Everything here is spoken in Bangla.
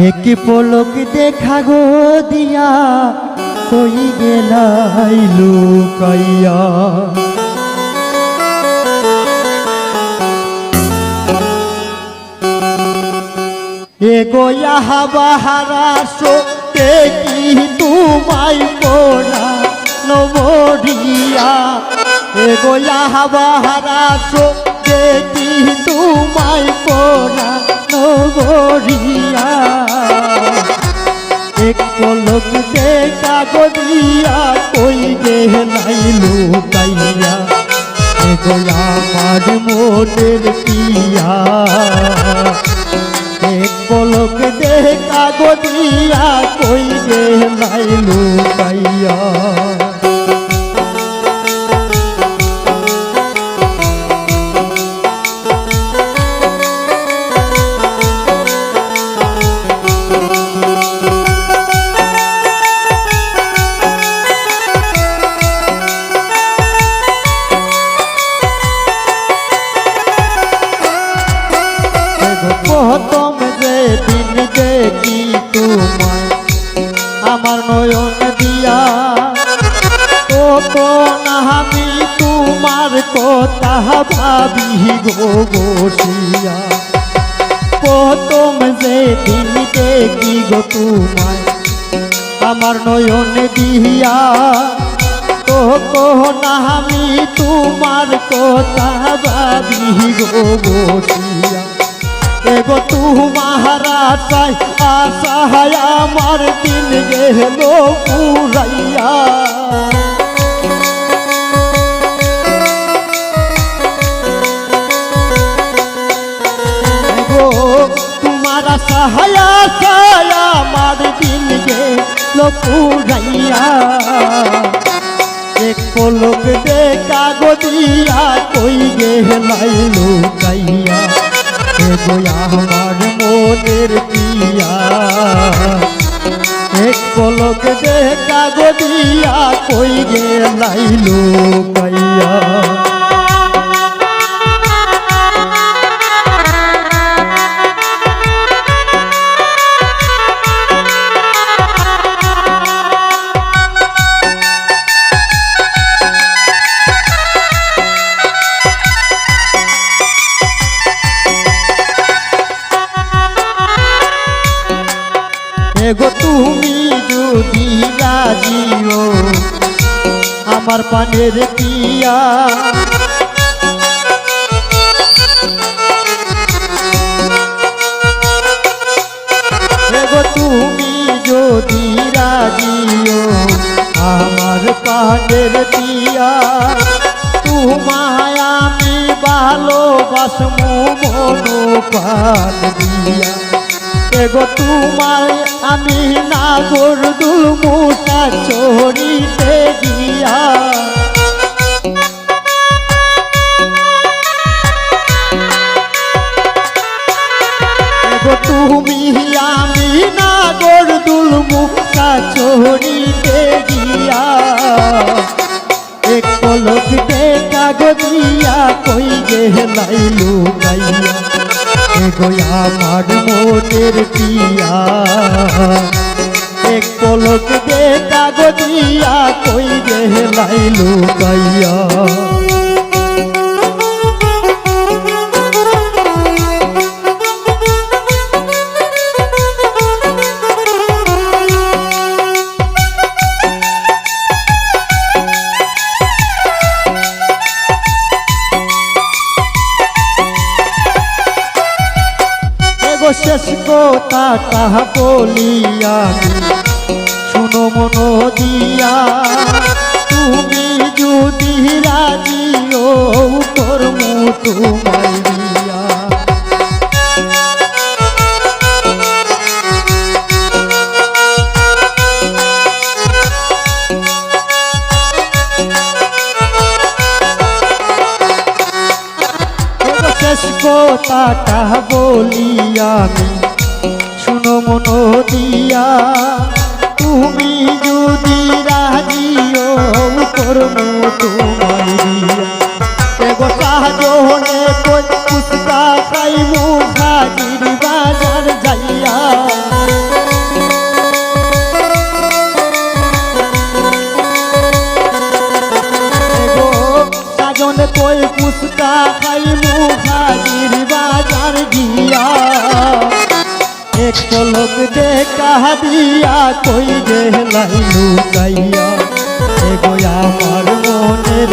एक पलक देखा गो दिया कोई गेलाई लुकाइया एगो यहाँ बहारा सोते की तुमाई पोना नवरिया एगो यहाँ बहारा सोते की तुमाई पोना नवरिया एक पलक देखा गो दिया कोई गेलाई लुकाइया एगो আমার মনের পিয়া एक पलक देखा गो दिया कोई गेलाई लुकाइया প্রথম যে দিন দেখি তোমায় আমার নয়ন দিয়া তখন আমি তোমার কথা ভাবি গো বসিয়া প্রথম যে দিন দেখি গো তোমায় আমার নয়ন দিয়া তখন আমি তোমার কথা ভাবি গো বসিয়া एगो तुम्हारा चाय आशा है আমার দিন গেল পুরাইয়া एगो तुम्हारा सहाया छाया আমার দিন গেল পুরাইয়া एक पलक देखा गो दिया कोई गेलाई लुकाइया एगो আমার মনের পিয়া एक पलक देखा गो दिया कोई गेलाई लुकाइया एगो তুমি যদি রাজিও আমার পানের পিয়া এগো তুমি যদি রাজিও আমার পানের পিয়া তোমায় আমি ভালোবাসমু মনো প্রাণ দিয়া एगो तुम्हारे আমি নাগর দুলমুটা চড়িতে গিয়া এগো তুমি আমি নাগর দুলমুটা চড়িতে গিয়া एक पलक देखा गो दिया कोई गेलाई लुकाइया एगो আমার মনের পিয়া एक पलक देखा गो दिया कोई गेलाई लुकाइया শেষ কথাটা বলিয়া শুনো মনো দিয়া তুমি যদি রাজিও করমু তোমায় দিয়া শেষ কথাটা বলিয়া শুনো মনো দিয়া তুমি যদি রাজিও করমু তোমায় দিয়া এগো সাজনে কই ফুচকা খাইমু হাজির বাজার যাইয়া সাজন কই ফুচকা খাইমু হাজির বাজার গিয়া এক পলক দেখা দিয়া কই গেলাই লুকাইয়া এগো আমার মনের